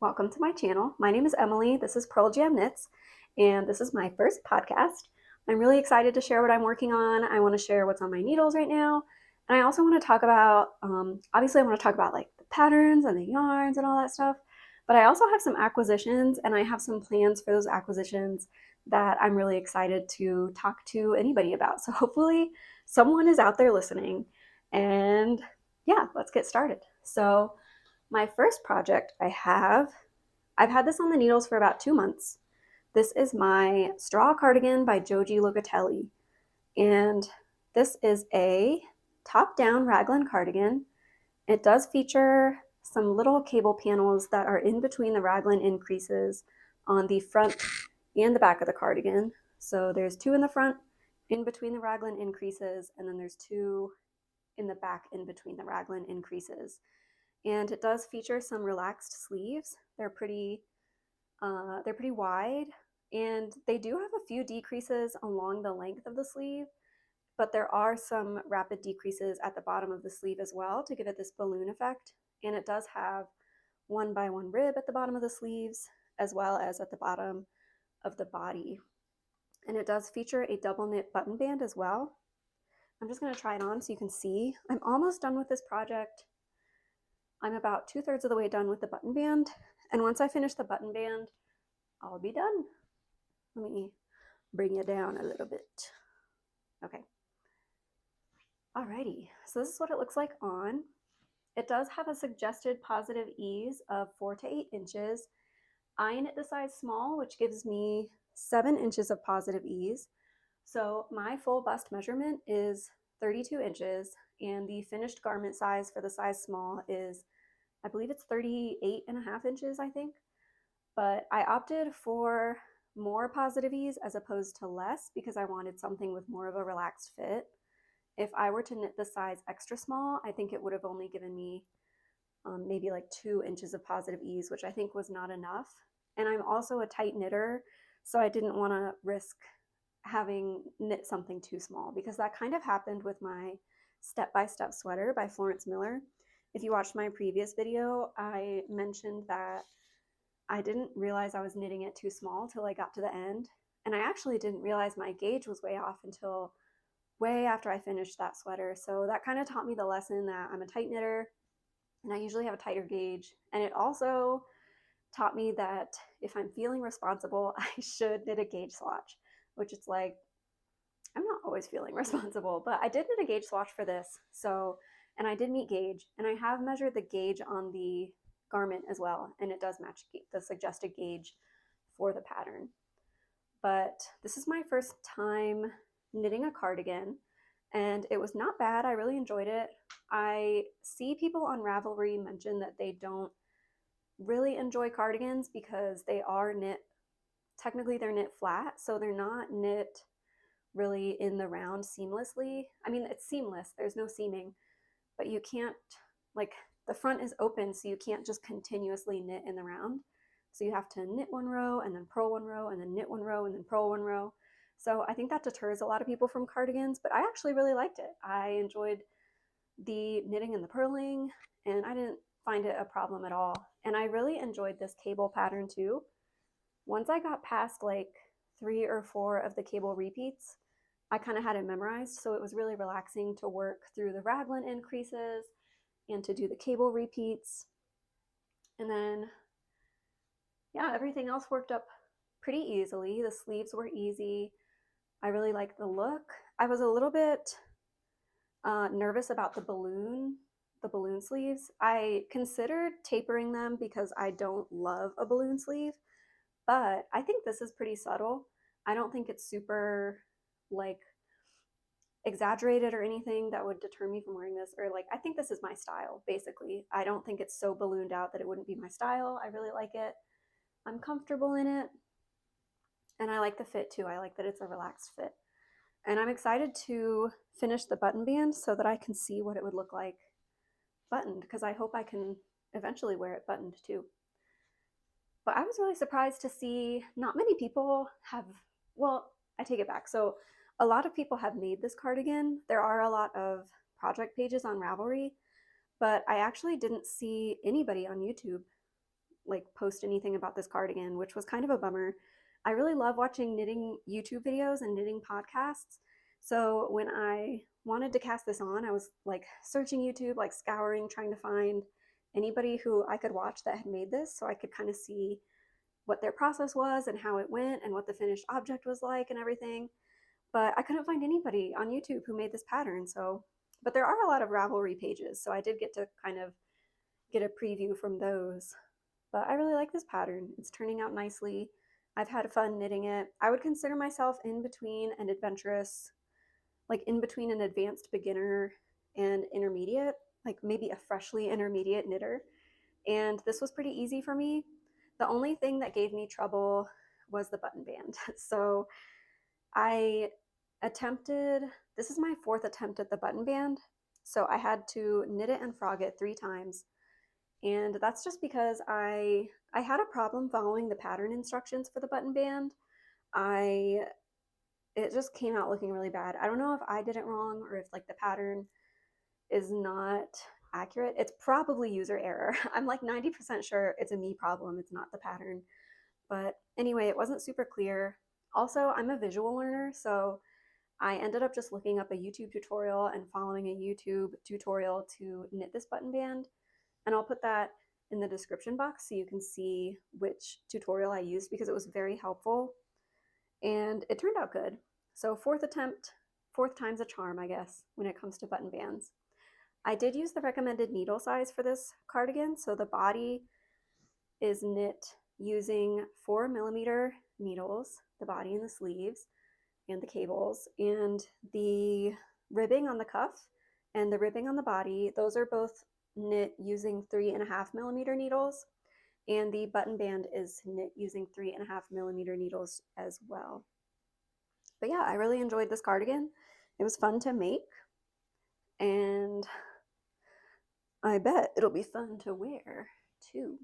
Welcome to my channel. My name is Emily. This is Pearl Jam Knits, and this is my first podcast. I'm really excited to share what I'm working on. I want to share what's on my needles right now, and I also want to talk about, obviously I want to talk about like the patterns and the yarns and all that stuff, but I also have some acquisitions, and I have some plans for those acquisitions that I'm really excited to talk to anybody about. So hopefully someone is out there listening, and yeah, let's get started. So my first project I've had this on the needles for about 2 months. This is my straw cardigan by Joji Locatelli. And this is a top-down raglan cardigan. It does feature some little cable panels that are in between the raglan increases on the front and the back of the cardigan. So there's two in the front in between the raglan increases, and then there's two in the back in between the raglan increases. And it does feature some relaxed sleeves. They're pretty wide, and they do have a few decreases along the length of the sleeve, but there are some rapid decreases at the bottom of the sleeve as well to give it this balloon effect. And it does have 1x1 rib at the bottom of the sleeves as well as at the bottom of the body. And it does feature a double knit button band as well. I'm just going to try it on so you can see. I'm almost done with this project. I'm about 2/3 of the way done with the button band, and once I finish the button band, I'll be done. Let me bring it down a little bit. Okay. Alrighty, so this is what it looks like on. It does have a suggested positive ease of 4 to 8 inches. I knit the size small, which gives me 7 inches of positive ease. So my full bust measurement is 32 inches, and the finished garment size for the size small is, I believe it's 38.5 inches, I think. But I opted for more positive ease as opposed to less because I wanted something with more of a relaxed fit. If I were to knit the size extra small, I think it would have only given me maybe like 2 inches of positive ease, which I think was not enough. And I'm also a tight knitter, so I didn't want to risk having knit something too small, because that kind of happened with my step-by-step sweater by Florence Miller. If you watched my previous video, I mentioned that I didn't realize I was knitting it too small till I got to the end, and I actually didn't realize my gauge was way off until way after I finished that sweater. So that kind of taught me the lesson that I'm a tight knitter and I usually have a tighter gauge. And it also taught me that if I'm feeling responsible, I should knit a gauge swatch, which it's like, I'm not always feeling responsible, but I did knit a gauge swatch for this. So, and I did meet gauge, and I have measured the gauge on the garment as well, and it does match the suggested gauge for the pattern. But this is my first time knitting a cardigan, and it was not bad. I really enjoyed it. I see people on Ravelry mention that they don't really enjoy cardigans because they are knit, technically they're knit flat, so they're not knit really in the round seamlessly. I mean, it's seamless, there's no seaming, but you can't, like, the front is open, so you can't just continuously knit in the round. So you have to knit one row and then purl one row and then knit one row and then purl one row. So I think that deters a lot of people from cardigans, but I actually really liked it. I enjoyed the knitting and the purling, and I didn't find it a problem at all. And I really enjoyed this cable pattern too. Once I got past like 3 or 4 of the cable repeats, I kind of had it memorized, so it was really relaxing to work through the raglan increases and to do the cable repeats. And then, yeah, everything else worked up pretty easily. The sleeves were easy. I really liked the look. I was a little bit nervous about the balloon sleeves. I considered tapering them because I don't love a balloon sleeve, but I think this is pretty subtle. I don't think it's super like exaggerated or anything that would deter me from wearing this, or like, I think this is my style basically. I don't think it's so ballooned out that it wouldn't be my style. I really like it. I'm comfortable in it, and I like the fit too. I like that it's a relaxed fit, and I'm excited to finish the button band so that I can see what it would look like buttoned, because I hope I can eventually wear it buttoned too. But I was really surprised to see not many people have, well, I take it back. So a lot of people have made this cardigan. There are a lot of project pages on Ravelry, but I actually didn't see anybody on YouTube like post anything about this cardigan, which was kind of a bummer. I really love watching knitting YouTube videos and knitting podcasts. So when I wanted to cast this on, I was like searching YouTube, like scouring, trying to find anybody who I could watch that had made this so I could kind of see what their process was and how it went and what the finished object was like and everything. But I couldn't find anybody on YouTube who made this pattern. So, but there are a lot of Ravelry pages, so I did get to kind of get a preview from those. But I really like this pattern. It's turning out nicely. I've had fun knitting it. I would consider myself in between an adventurous, like in between an advanced beginner and intermediate, like maybe a freshly intermediate knitter. And this was pretty easy for me. The only thing that gave me trouble was the button band. So I attempted, this is my 4th attempt at the button band. So I had to knit it and frog it 3 times. And that's just because I had a problem following the pattern instructions for the button band. It just came out looking really bad. I don't know if I did it wrong or if like the pattern is not accurate. It's probably user error. I'm like 90% sure it's a me problem. It's not the pattern. But anyway, it wasn't super clear. Also, I'm a visual learner, so I ended up just looking up a YouTube tutorial and following a YouTube tutorial to knit this button band. And I'll put that in the description box so you can see which tutorial I used because it was very helpful. And it turned out good. So 4th attempt, 4th time's a charm, I guess, when it comes to button bands. I did use the recommended needle size for this cardigan. So the body is knit using 4mm needles, the body and the sleeves and the cables, and the ribbing on the cuff and the ribbing on the body, those are both knit using 3.5mm needles, and the button band is knit using 3.5mm needles as well. But yeah, I really enjoyed this cardigan. It was fun to make, and I bet it'll be fun to wear too.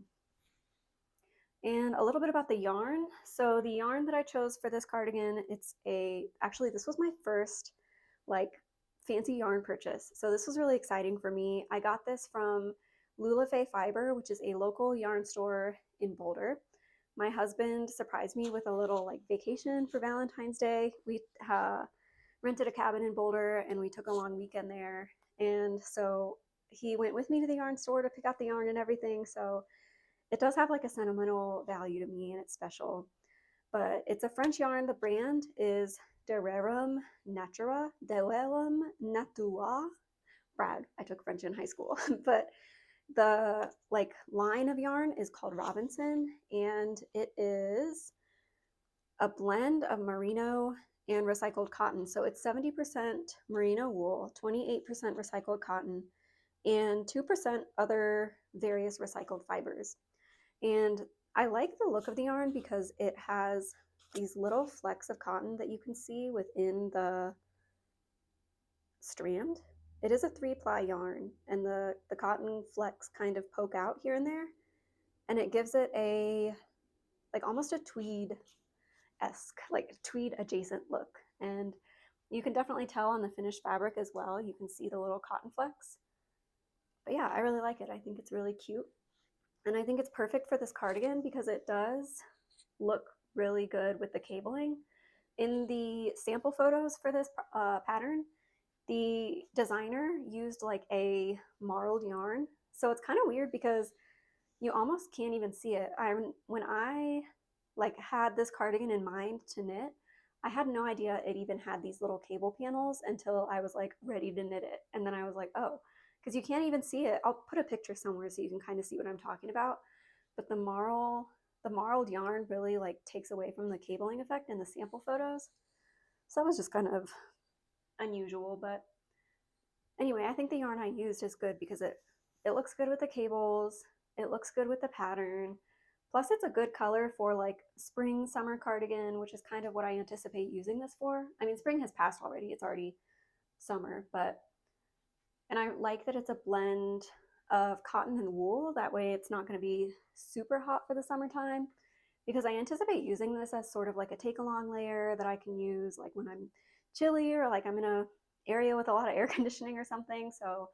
And a little bit about the yarn. So the yarn that I chose for this cardigan, actually this was my first like fancy yarn purchase. So this was really exciting for me. I got this from Lulafe Fiber, which is a local yarn store in Boulder. My husband surprised me with a little like vacation for Valentine's Day. We rented a cabin in Boulder and we took a long weekend there. And so he went with me to the yarn store to pick out the yarn and everything. So it does have like a sentimental value to me and it's special. But it's a French yarn. The brand is Dererum Natura. Brag, I took French in high school. But the like line of yarn is called Robinson, and it is a blend of merino and recycled cotton. So it's 70% merino wool, 28% recycled cotton, and 2% other various recycled fibers. And I like the look of the yarn because it has these little flecks of cotton that you can see within the strand. It is a 3-ply yarn, and the cotton flecks kind of poke out here and there, and it gives it a like almost a tweed-esque, like tweed adjacent look. And you can definitely tell on the finished fabric as well. You can see the little cotton flecks. But yeah, I really like it. I think it's really cute. And I think it's perfect for this cardigan because it does look really good with the cabling. In the sample photos for this pattern, the designer used like a marled yarn. So it's kind of weird because you almost can't even see it. When I like had this cardigan in mind to knit, I had no idea it even had these little cable panels until I was like ready to knit it. And then I was like, oh, because you can't even see it. I'll put a picture somewhere so you can kind of see what I'm talking about. But the marled yarn really like takes away from the cabling effect in the sample photos. So that was just kind of unusual. But anyway, I think the yarn I used is good because it looks good with the cables. It looks good with the pattern. Plus it's a good color for like spring, summer cardigan, which is kind of what I anticipate using this for. I mean, spring has passed already. It's already summer, and I like that it's a blend of cotton and wool. That way it's not going to be super hot for the summertime, because I anticipate using this as sort of like a take-along layer that I can use like when I'm chilly or like I'm in an area with a lot of air conditioning or something. So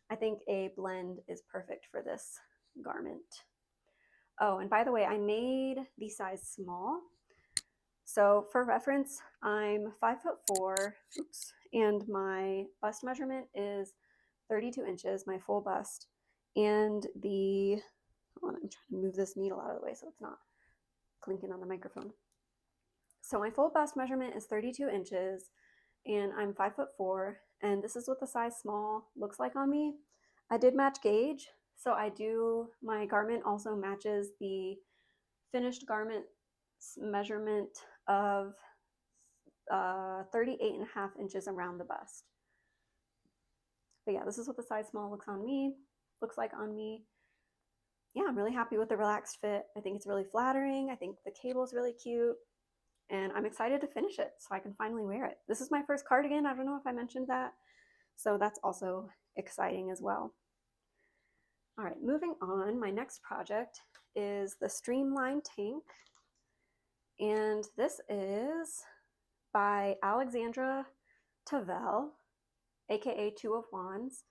I think a blend is perfect for this garment. Oh, and by the way, I made the size small. So for reference, I'm 5'4", oops, and my bust measurement is 32 inches, my full bust. And the, hold on, I'm trying to move this needle out of the way so it's not clinking on the microphone. So my full bust measurement is 32 inches, and I'm 5'4", and this is what the size small looks like on me. I did match gauge, so my garment also matches the finished garment measurement of 38.5 inches around the bust. But yeah, this is what the size small looks like on me. Yeah, I'm really happy with the relaxed fit. I think it's really flattering. I think the cable is really cute, and I'm excited to finish it so I can finally wear it. This is my first cardigan. I don't know if I mentioned that. So that's also exciting as well. All right, moving on, my next project is the Streamline Tank. And this is by Alexandra Tavel, aka Two of Wands.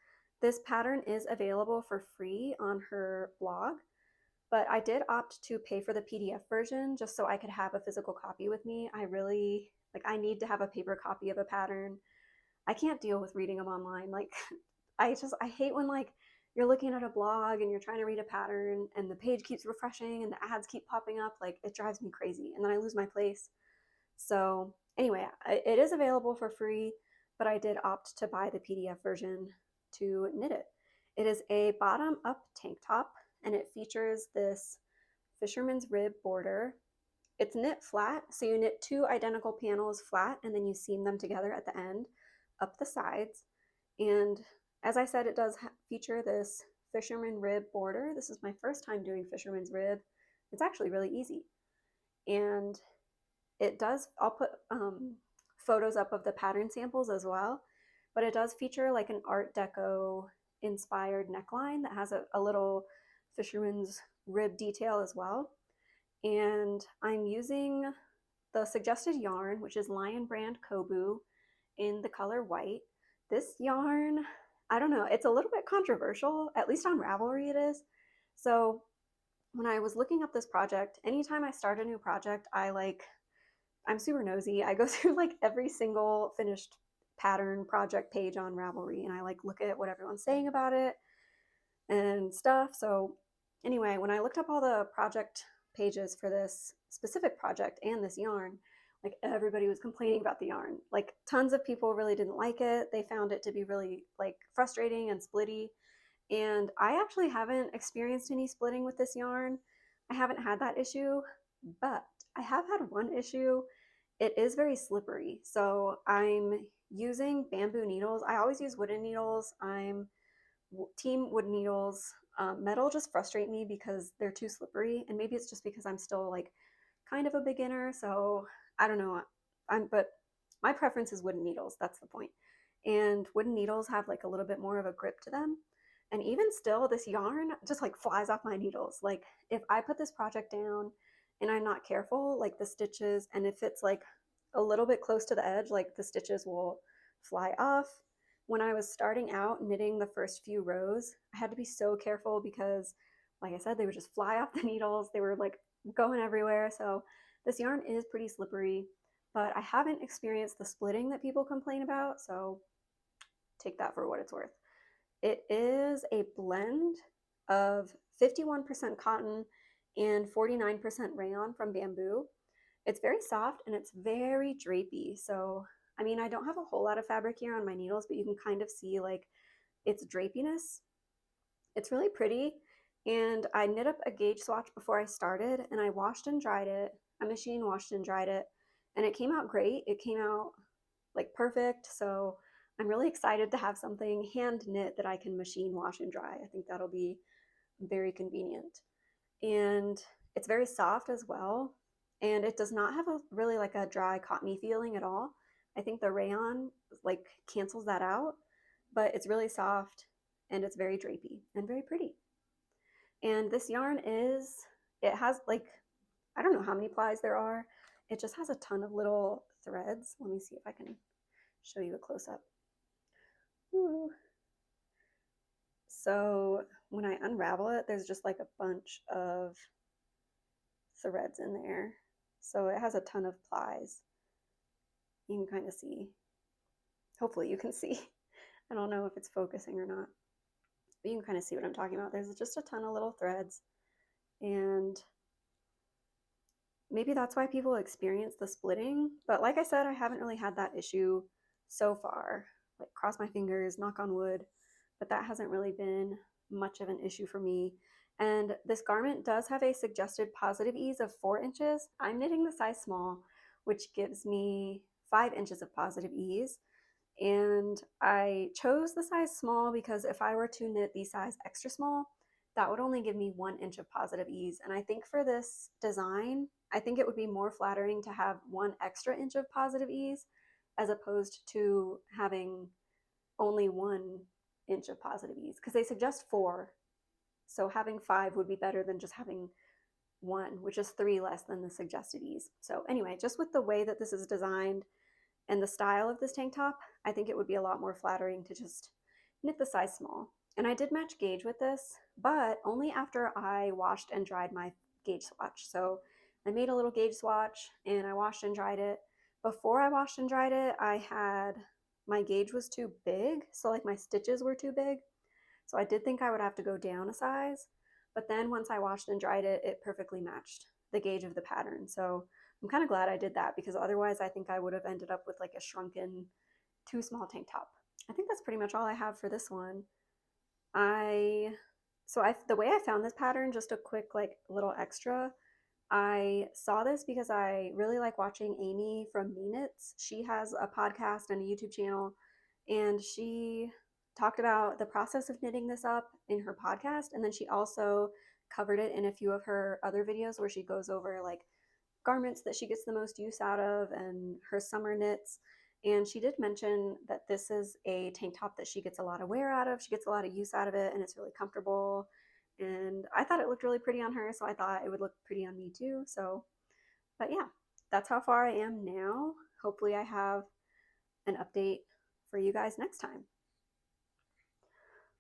This pattern is available for free on her blog, but I did opt to pay for the PDF version just so I could have a physical copy with me. I need to have a paper copy of a pattern. I can't deal with reading them online. I hate when you're looking at a blog and you're trying to read a pattern and the page keeps refreshing and the ads keep popping up. It drives me crazy and then I lose my place. So anyway, it is available for free, but I did opt to buy the PDF version to knit it. It is a bottom up tank top and it features this fisherman's rib border. It's knit flat, so you knit 2 identical panels flat and then you seam them together at the end up the sides. And as I said, it does feature this fisherman rib border. This is my first time doing fisherman's rib. It's actually really easy. And it does, I'll put photos up of the pattern samples as well, but it does feature like an Art Deco inspired neckline that has a little fisherman's rib detail as well. And I'm using the suggested yarn, which is Lion Brand Kobu in the color white. This yarn, I don't know, it's a little bit controversial, at least on Ravelry it is. So when I was looking up this project, anytime I start a new project, I'm super nosy. I go through every single finished pattern project page on Ravelry and I look at what everyone's saying about it and stuff. So anyway, when I looked up all the project pages for this specific project and this yarn, everybody was complaining about the yarn. Tons of people really didn't like it. They found it to be really frustrating and splitty. And I actually haven't experienced any splitting with this yarn. I haven't had that issue, but I have had one issue. It is very slippery. So I'm using bamboo needles. I always use wooden needles. I'm team wooden needles. Metal just frustrate me because they're too slippery. And maybe it's just because I'm still kind of a beginner. So I don't know. But my preference is wooden needles. That's the point. And wooden needles have a little bit more of a grip to them. And even still, this yarn just flies off my needles. If I put this project down and I'm not careful, the stitches, and if it's a little bit close to the edge, the stitches will fly off. When I was starting out knitting the first few rows, I had to be so careful because, like I said, they would just fly off the needles. They were going everywhere. So this yarn is pretty slippery, but I haven't experienced the splitting that people complain about. So take that for what it's worth. It is a blend of 51% cotton and 49% rayon from bamboo. It's very soft and it's very drapey. So, I mean, I don't have a whole lot of fabric here on my needles, but you can kind of see its drapiness. It's really pretty. And I knit up a gauge swatch before I started and I washed and dried it. I machine washed and dried it and it came out great. It came out perfect. So I'm really excited to have something hand knit that I can machine wash and dry. I think that'll be very convenient. And it's very soft as well. And it does not have really a dry cottony feeling at all. I think the rayon cancels that out, but it's really soft and it's very drapey and very pretty. And this yarn it has I don't know how many plies there are. It just has a ton of little threads. Let me see if I can show you a close-up. Ooh. So when I unravel it, there's just a bunch of threads in there. So it has a ton of plies. You can kind of see. Hopefully you can see. I don't know if it's focusing or not, but you can kind of see what I'm talking about. There's just a ton of little threads, and maybe that's why people experience the splitting. But like I said, I haven't really had that issue so far. Like, cross my fingers, knock on wood, but that hasn't really been much of an issue for me. And this garment does have a suggested positive ease of 4 inches. I'm knitting the size small, which gives me 5 inches of positive ease. And I chose the size small because if I were to knit the size extra small, that would only give me 1 inch of positive ease. And I think for this design, I think it would be more flattering to have 1 extra inch of positive ease as opposed to having only 1 inch of positive ease, because they suggest 4. So having 5 would be better than just having 1, which is 3 less than the suggested ease. So anyway, just with the way that this is designed and the style of this tank top, I think it would be a lot more flattering to just knit the size small. And I did match gauge with this, but only after I washed and dried my gauge swatch. So I made a little gauge swatch and I washed and dried it. Before I washed and dried it, my gauge was too big, so like my stitches were too big. So I did think I would have to go down a size, but then once I washed and dried it, it perfectly matched the gauge of the pattern. So I'm kind of glad I did that, because otherwise I think I would have ended up with like a shrunken, too small tank top. I think that's pretty much all I have for this one. The way I found this pattern, just a quick like little extra, I saw this because I really like watching Amy from Me Knits. She has a podcast and a YouTube channel, and she talked about the process of knitting this up in her podcast, and then she also covered it in a few of her other videos where she goes over like garments that she gets the most use out of and her summer knits. And she did mention that this is a tank top that she gets a lot of wear out of. She gets a lot of use out of it, and it's really comfortable. And I thought it looked really pretty on her, so I thought it would look pretty on me too. So, but yeah, that's how far I am now. Hopefully I have an update for you guys next time.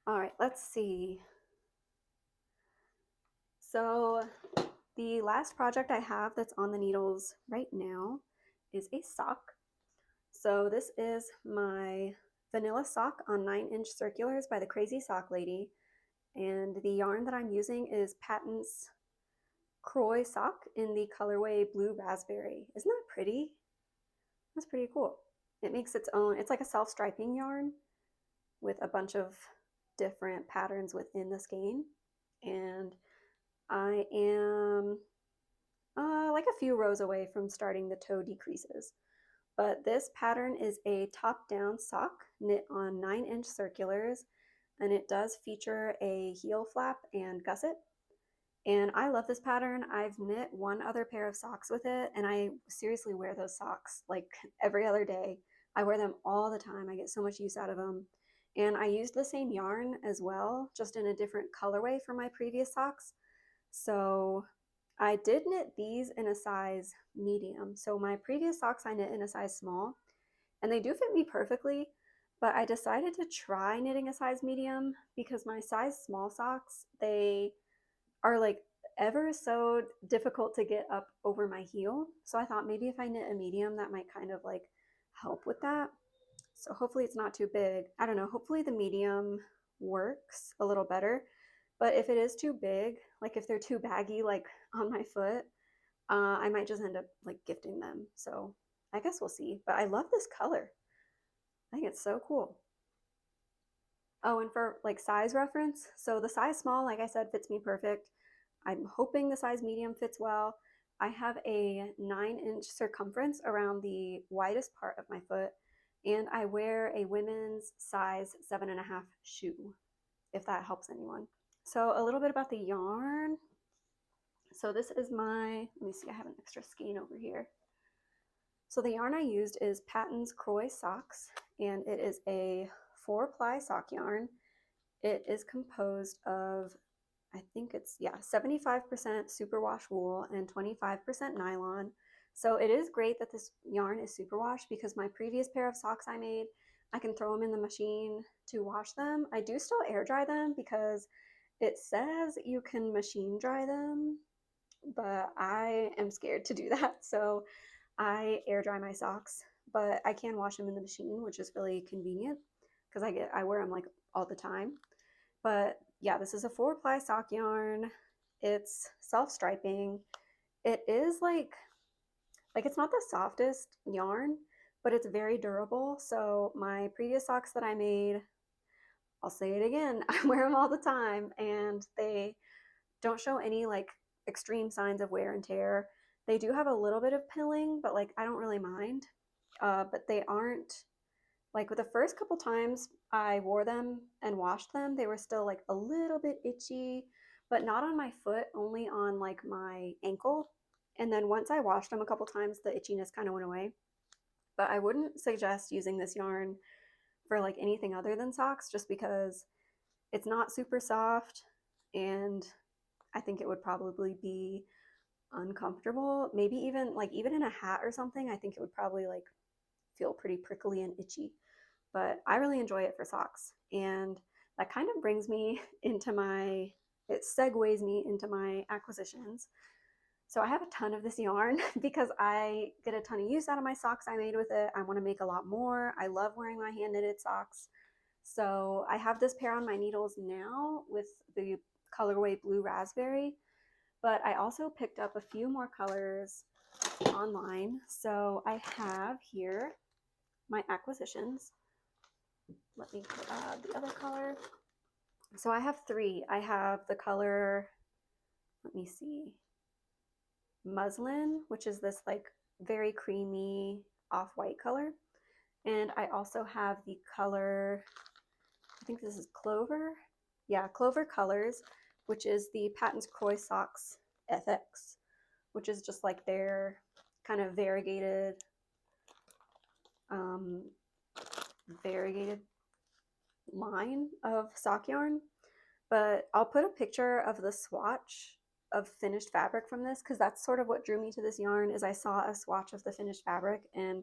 All right, let's see. So the last project I have that's on the needles right now is a sock. So this is my vanilla sock on 9-inch circulars by the Crazy Sock Lady. And the yarn that I'm using is Patton's Croy sock in the colorway Blue Raspberry. Isn't that pretty? That's pretty cool. It makes its own, it's like a self-striping yarn with a bunch of different patterns within the skein. And I am like a few rows away from starting the toe decreases. But this pattern is a top-down sock knit on 9-inch circulars, and it does feature a heel flap and gusset. And I love this pattern. I've knit one other pair of socks with it, and I seriously wear those socks like every other day. I wear them all the time. I get so much use out of them. And I used the same yarn as well, just in a different colorway for my previous socks. So I did knit these in a size medium. So my previous socks I knit in a size small, and they do fit me perfectly, but I decided to try knitting a size medium because my size small socks, they are like ever so difficult to get up over my heel. So I thought maybe if I knit a medium, that might kind of like help with that. So hopefully it's not too big. I don't know, hopefully the medium works a little better. But if it is too big, like if they're too baggy, like on my foot, I might just end up like gifting them. So I guess we'll see. But I love this color. I think it's so cool. Oh, and for like size reference, so the size small, like I said, fits me perfect. I'm hoping the size medium fits well. I have a 9-inch circumference around the widest part of my foot, and I wear a women's size 7.5 shoe, if that helps anyone. So a little bit about the yarn. So this is my, let me see, I have an extra skein over here. So the yarn I used is Patton's Croy Socks, and it is a 4-ply sock yarn. It is composed of, I think it's, 75% superwash wool and 25% nylon. So it is great that this yarn is superwash, because my previous pair of socks I made, I can throw them in the machine to wash them. I do still air dry them because it says you can machine dry them, but I am scared to do that. So I air dry my socks, but I can wash them in the machine, which is really convenient because I wear them like all the time. But yeah, this is a 4-ply sock yarn. It's self-striping. It is like it's not the softest yarn, but it's very durable. So my previous socks that I made, I'll say it again, I wear them all the time and they don't show any like extreme signs of wear and tear. They do have a little bit of pilling, but like I don't really mind. But they aren't like with the first couple times I wore them and washed them, they were still like a little bit itchy, but not on my foot, only on like my ankle. And then once I washed them a couple times, the itchiness kind of went away. But I wouldn't suggest using this yarn for like anything other than socks just because it's not super soft and I think it would probably be uncomfortable. Maybe even in a hat or something, I think it would probably like feel pretty prickly and itchy. But I really enjoy it for socks. And that kind of brings me into it segues me into my acquisitions. So I have a ton of this yarn because I get a ton of use out of my socks I made with it. I want to make a lot more. I love wearing my hand knitted socks. So I have this pair on my needles now with the colorway Blue Raspberry, but I also picked up a few more colors online. So I have here my acquisitions. Let me grab the other color. So I have 3. I have the color, let me see, muslin, which is this like very creamy off-white color. And I also have the color, I think this is Clover. Yeah, Clover Colors, which is the Patton's Croy Socks FX, which is just like their kind of variegated line of sock yarn. But I'll put a picture of the swatch of finished fabric from this because that's sort of what drew me to this yarn is I saw a swatch of the finished fabric and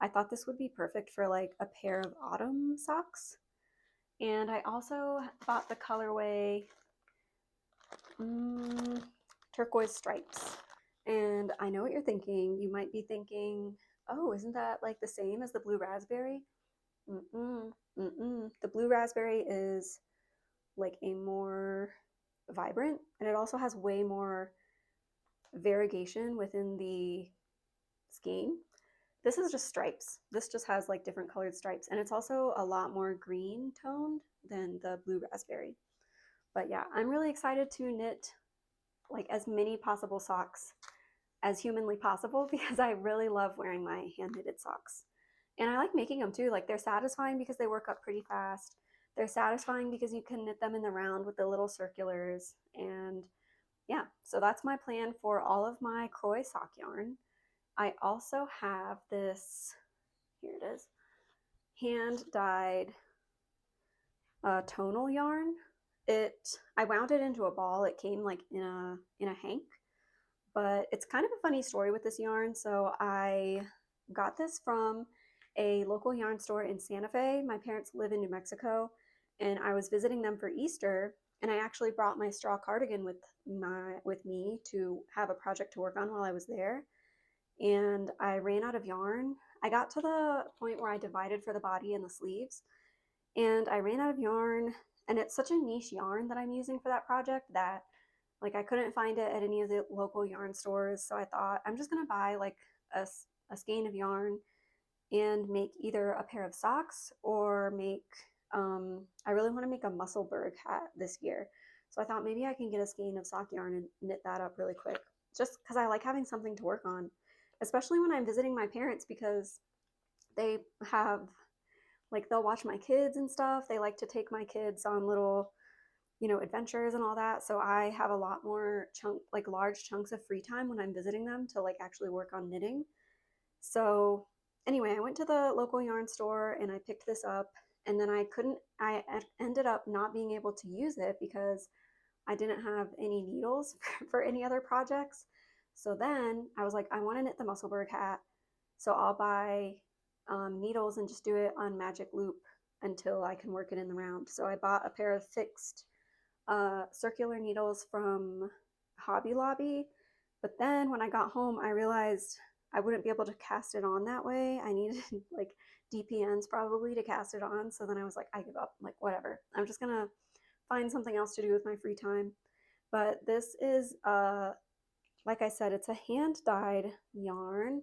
I thought this would be perfect for like a pair of autumn socks. And I also bought the colorway Turquoise Stripes. And I know what you're thinking. You might be thinking, oh, isn't that like the same as the Blue Raspberry? The Blue Raspberry is like a more vibrant and it also has way more variegation within the skein. This is just stripes. This just has like different colored stripes and it's also a lot more green toned than the Blue Raspberry. But yeah, I'm really excited to knit like as many possible socks as humanly possible because I really love wearing my hand knitted socks. And I like making them too. Like they're satisfying because they work up pretty fast. They're satisfying because you can knit them in the round with the little circulars. And yeah, so that's my plan for all of my Croy sock yarn. I also have this, here it is, hand dyed tonal yarn. I wound it into a ball. It came like in a hank, but it's kind of a funny story with this yarn. So I got this from a local yarn store in Santa Fe. My parents live in New Mexico and I was visiting them for Easter and I actually brought my straw cardigan with me to have a project to work on while I was there. And I ran out of yarn. I got to the point where I divided for the body and the sleeves and I ran out of yarn and it's such a niche yarn that I'm using for that project that like I couldn't find it at any of the local yarn stores. So I thought I'm just gonna buy like a skein of yarn and make either a pair of socks or make, I really want to make a Musselburgh hat this year. So I thought maybe I can get a skein of sock yarn and knit that up really quick just because I like having something to work on, especially when I'm visiting my parents because they have, like they'll watch my kids and stuff. They like to take my kids on little, adventures and all that. So I have a lot more large chunks of free time when I'm visiting them to like actually work on knitting. So anyway, I went to the local yarn store and I picked this up and then I ended up not being able to use it because I didn't have any needles for any other projects. So then I was like, I want to knit the Musselburgh hat. So I'll buy needles and just do it on magic loop until I can work it in the round. So I bought a pair of fixed circular needles from Hobby Lobby. But then when I got home, I realized I wouldn't be able to cast it on that way. I needed like DPNs probably to cast it on. So then I was like, I give up, like whatever. I'm just gonna find something else to do with my free time. But this is, like I said, it's a hand-dyed yarn.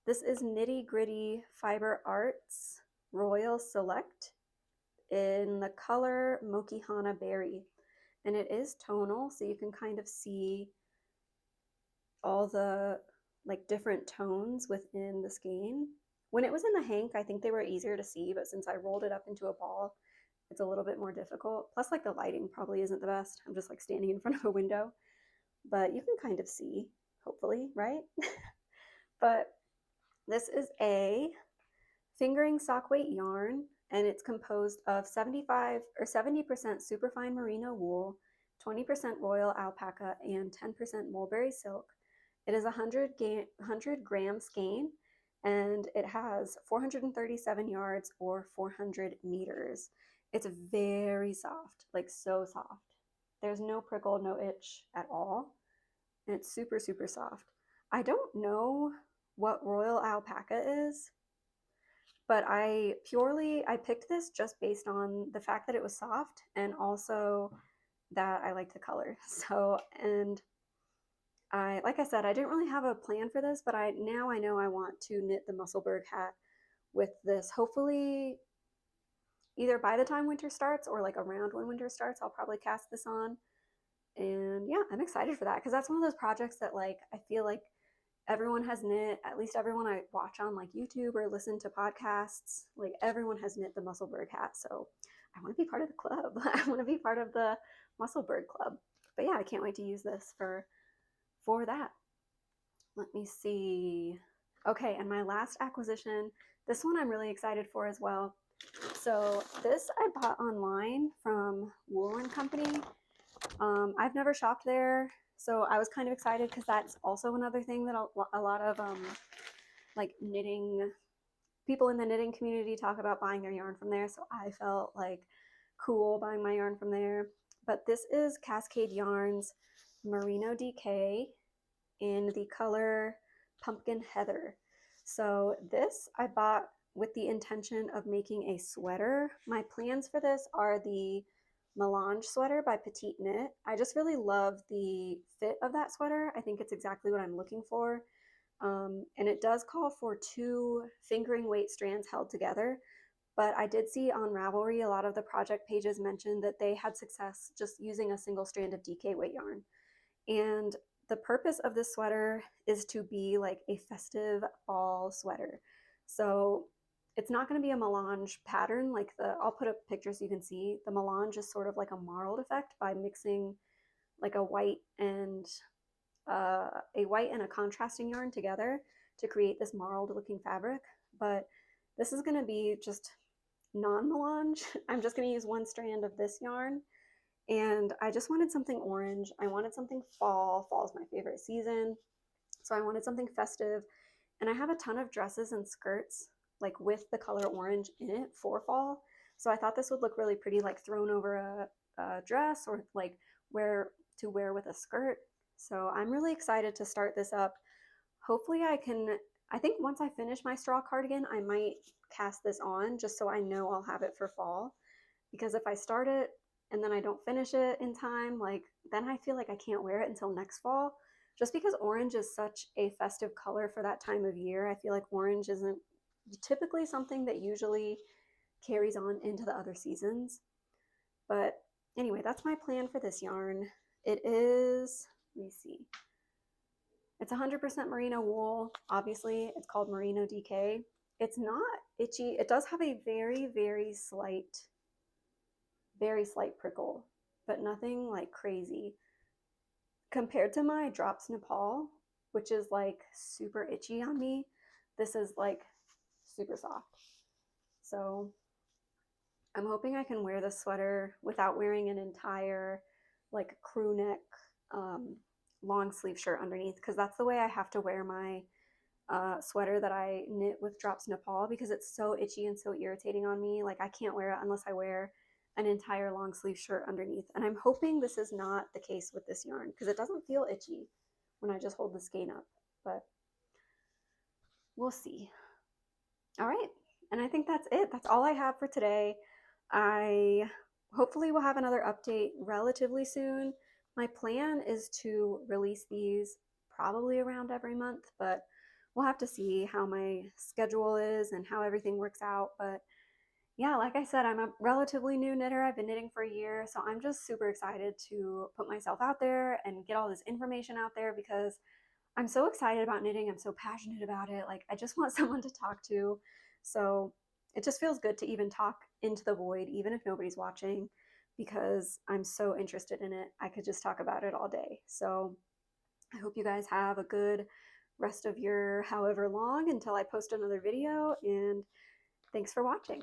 This is Nitty Gritty Fiber Arts Royal Select in the color Mokihana Berry. And it is tonal, so you can kind of see all the like different tones within the skein. When it was in the hank, I think they were easier to see, but since I rolled it up into a ball, it's a little bit more difficult. Plus, like the lighting probably isn't the best. I'm just like standing in front of a window, but you can kind of see, hopefully, right? But this is a fingering sock weight yarn, and it's composed of 75 or 70% superfine merino wool, 20% royal alpaca, and 10% mulberry silk. It is a 100-gram skein, and it has 437 yards or 400 meters. It's very soft, like so soft. There's no prickle, no itch at all, and it's super, super soft. I don't know what royal alpaca is, but I picked this just based on the fact that it was soft and also that I liked the color. So, and like I said, I didn't really have a plan for this, but now I know I want to knit the Musselburgh hat with this. Hopefully, either by the time winter starts or like around when winter starts, I'll probably cast this on. And yeah, I'm excited for that because that's one of those projects that like I feel like everyone has knit, at least everyone I watch on like YouTube or listen to podcasts, like everyone has knit the Musselburgh hat. So I want to be part of the club. I want to be part of the Musselburgh club. But yeah, I can't wait to use this for that. Let me see. Okay, and my last acquisition, this one I'm really excited for as well. So this I bought online from Wool & Company. I've never shopped there, so I was kind of excited because that's also another thing that a lot of like knitting people in the knitting community talk about buying their yarn from there. So I felt like cool buying my yarn from there. But this is Cascade Yarns Merino DK in the color Pumpkin Heather. So this I bought with the intention of making a sweater. My plans for this are the Melange sweater by Petite Knit. I just really love the fit of that sweater. I think it's exactly what I'm looking for. And it does call for 2 fingering weight strands held together. But I did see on Ravelry, a lot of the project pages mentioned that they had success just using a single strand of DK weight yarn. And the purpose of this sweater is to be like a festive fall sweater. So it's not going to be a melange pattern like I'll put up pictures so you can see. The melange is sort of like a marled effect by mixing like a white and a contrasting yarn together to create this marled looking fabric. But this is going to be just non-melange. I'm just going to use 1 strand of this yarn. And I just wanted something orange. I wanted something fall. Fall is my favorite season. So I wanted something festive. And I have a ton of dresses and skirts like with the color orange in it for fall. So I thought this would look really pretty, like thrown over a dress or like wear with a skirt. So I'm really excited to start this up. Hopefully I think once I finish my straw cardigan, I might cast this on just so I know I'll have it for fall. Because if I start it and then I don't finish it in time, like then I feel like I can't wear it until next fall. Just because orange is such a festive color for that time of year, I feel like orange isn't typically something that usually carries on into the other seasons. But anyway, that's my plan for this yarn. It is, let me see, it's 100% merino wool. Obviously, it's called Merino DK. It's not itchy. It does have a very, very slight prickle, but nothing like crazy. Compared to my Drops Nepal, which is like super itchy on me, this is like super soft. So I'm hoping I can wear this sweater without wearing an entire like crew neck long sleeve shirt underneath, because that's the way I have to wear my sweater that I knit with Drops Nepal, because it's so itchy and so irritating on me. Like I can't wear it unless I wear an entire long sleeve shirt underneath. And I'm hoping this is not the case with this yarn because it doesn't feel itchy. when I just hold the skein up, but we'll see. All right, and I think that's it. That's all I have for today. I hopefully will have another update relatively soon. My plan is to release these probably around every month, but we'll have to see how my schedule is and how everything works out. But yeah, like I said, I'm a relatively new knitter. I've been knitting for a year, so I'm just super excited to put myself out there and get all this information out there because I'm so excited about knitting. I'm so passionate about it. Like, I just want someone to talk to. So it just feels good to even talk into the void, even if nobody's watching, because I'm so interested in it. I could just talk about it all day. So I hope you guys have a good rest of your however long until I post another video, and thanks for watching.